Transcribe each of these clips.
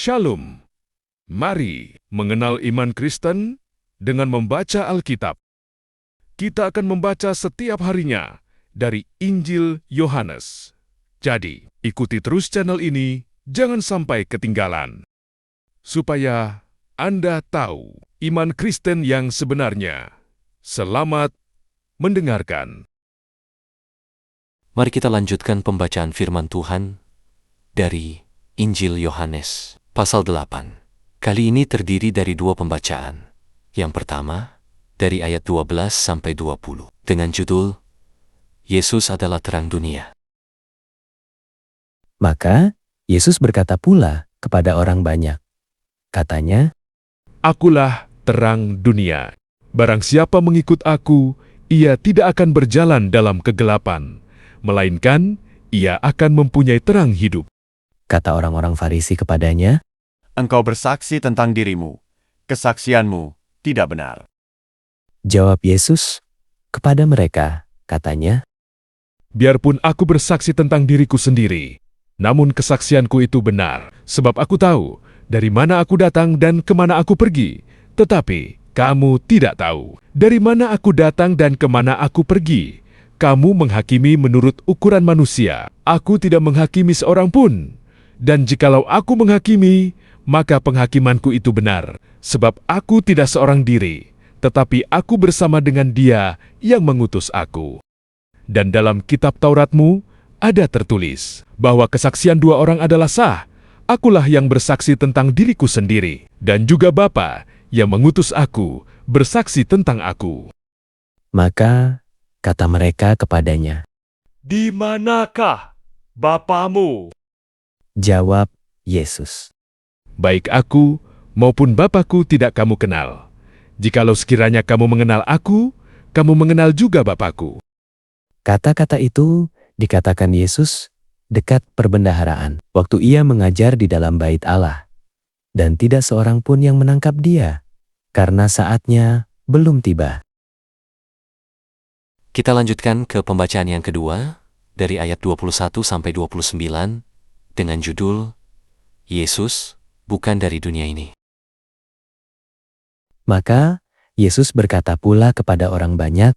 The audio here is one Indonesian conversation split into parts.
Shalom. Mari mengenal iman Kristen dengan membaca Alkitab. Kita akan membaca setiap harinya dari Injil Yohanes. Jadi, ikuti terus channel ini, jangan sampai ketinggalan. Supaya Anda tahu iman Kristen yang sebenarnya. Selamat mendengarkan. Mari kita lanjutkan pembacaan firman Tuhan dari Injil Yohanes, pasal 8. Kali ini terdiri dari dua pembacaan. Yang pertama, dari ayat 12 sampai 20, dengan judul, Yesus adalah terang dunia. Maka, Yesus berkata pula kepada orang banyak. Katanya, Akulah terang dunia. Barang siapa mengikut aku, ia tidak akan berjalan dalam kegelapan, melainkan ia akan mempunyai terang hidup. kata orang-orang Farisi kepadanya, Engkau bersaksi tentang dirimu, kesaksianmu tidak benar. jawab Yesus kepada mereka, katanya, Biarpun aku bersaksi tentang diriku sendiri, namun kesaksianku itu benar, sebab aku tahu dari mana aku datang dan kemana aku pergi. Tetapi kamu tidak tahu dari mana aku datang dan kemana aku pergi. Kamu menghakimi menurut ukuran manusia. Aku tidak menghakimi seorang pun. Dan jikalau aku menghakimi, maka penghakimanku itu benar, sebab aku tidak seorang diri, tetapi aku bersama dengan Dia yang mengutus aku. Dan dalam kitab Tauratmu ada tertulis bahwa kesaksian dua orang adalah sah. Akulah yang bersaksi tentang diriku sendiri, dan juga Bapa yang mengutus aku bersaksi tentang aku. maka kata mereka kepadanya, Di manakah Bapamu? jawab Yesus, Baik aku maupun Bapakku tidak kamu kenal. Jikalau sekiranya kamu mengenal aku, kamu mengenal juga Bapakku. Kata-kata itu dikatakan Yesus dekat perbendaharaan, waktu ia mengajar di dalam bait Allah. Dan tidak seorang pun yang menangkap dia, karena saatnya belum tiba. Kita lanjutkan ke pembacaan yang kedua, dari ayat 21 sampai 29, dengan judul, Yesus bukan dari dunia ini. Maka Yesus berkata pula kepada orang banyak,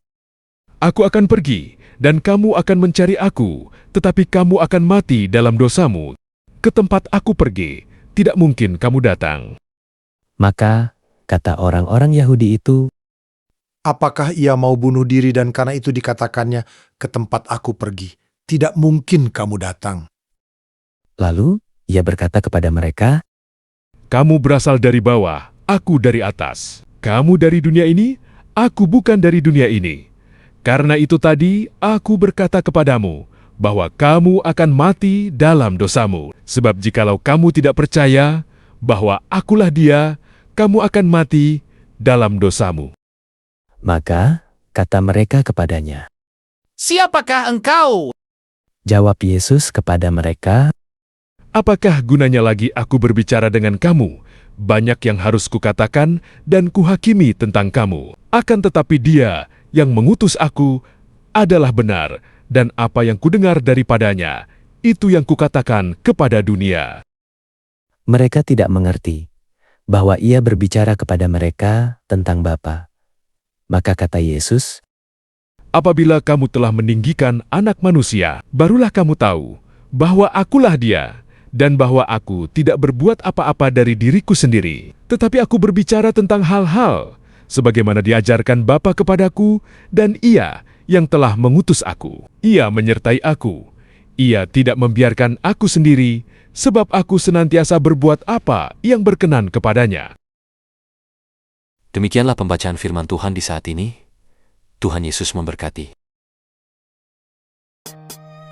Aku akan pergi, dan kamu akan mencari aku, tetapi kamu akan mati dalam dosamu. Ke tempat aku pergi, tidak mungkin kamu datang. maka kata orang-orang Yahudi itu, Apakah ia mau bunuh diri dan karena itu dikatakannya, ke tempat aku pergi, tidak mungkin kamu datang. lalu ia berkata kepada mereka, Kamu berasal dari bawah, aku dari atas. Kamu dari dunia ini, aku bukan dari dunia ini. Karena itu tadi aku berkata kepadamu, bahwa kamu akan mati dalam dosamu. Sebab jikalau kamu tidak percaya bahwa akulah Dia, kamu akan mati dalam dosamu. maka kata mereka kepadanya. Siapakah engkau? Jawab Yesus kepada mereka, Apakah gunanya lagi aku berbicara dengan kamu? Banyak yang harus kukatakan dan kuhakimi tentang kamu. Akan tetapi Dia yang mengutus aku adalah benar, dan apa yang kudengar daripadanya, itu yang kukatakan kepada dunia. mereka tidak mengerti bahwa ia berbicara kepada mereka tentang Bapa. Maka kata Yesus, Apabila kamu telah meninggikan Anak Manusia, barulah kamu tahu bahwa akulah Dia, dan bahwa aku tidak berbuat apa-apa dari diriku sendiri, tetapi aku berbicara tentang hal-hal sebagaimana diajarkan Bapa kepadaku, dan Ia yang telah mengutus aku. Ia menyertai aku. Ia tidak membiarkan aku sendiri, sebab aku senantiasa berbuat apa yang berkenan kepadanya. Demikianlah pembacaan firman Tuhan di saat ini. Tuhan Yesus memberkati.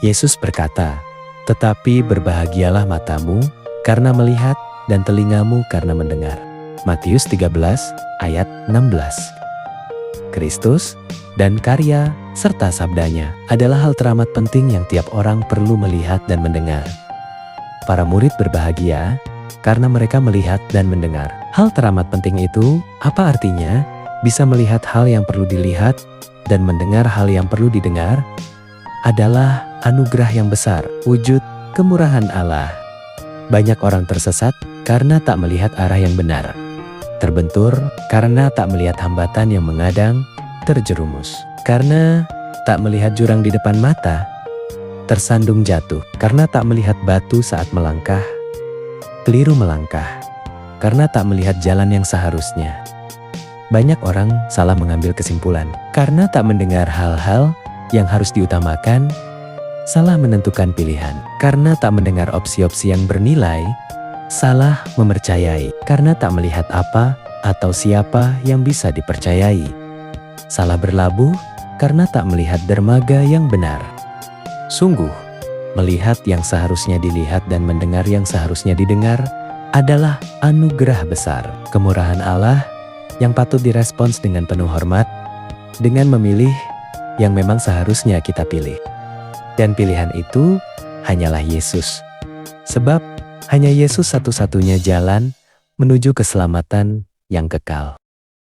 Yesus berkata, tetapi berbahagialah matamu karena melihat dan telingamu karena mendengar. Matius 13 ayat 16. Kristus dan karya serta sabdanya adalah hal teramat penting yang tiap orang perlu melihat dan mendengar. Para murid berbahagia karena mereka melihat dan mendengar. Hal teramat penting itu apa artinya? Bisa melihat hal yang perlu dilihat dan mendengar hal yang perlu didengar adalah anugerah yang besar, wujud kemurahan Allah. Banyak orang tersesat karena tak melihat arah yang benar. Terbentur karena tak melihat hambatan yang mengadang, terjerumus karena tak melihat jurang di depan mata, tersandung jatuh karena tak melihat batu saat melangkah, keliru melangkah karena tak melihat jalan yang seharusnya. Banyak orang salah mengambil kesimpulan karena tak mendengar hal-hal yang harus diutamakan, salah menentukan pilihan karena tak mendengar opsi-opsi yang bernilai, salah mempercayai karena tak melihat apa atau siapa yang bisa dipercayai, salah berlabuh karena tak melihat dermaga yang benar. Sungguh, melihat yang seharusnya dilihat dan mendengar yang seharusnya didengar adalah anugerah besar, kemurahan Allah yang patut direspons dengan penuh hormat, dengan memilih yang memang seharusnya kita pilih. Dan pilihan itu hanyalah Yesus. Sebab hanya Yesus satu-satunya jalan menuju keselamatan yang kekal.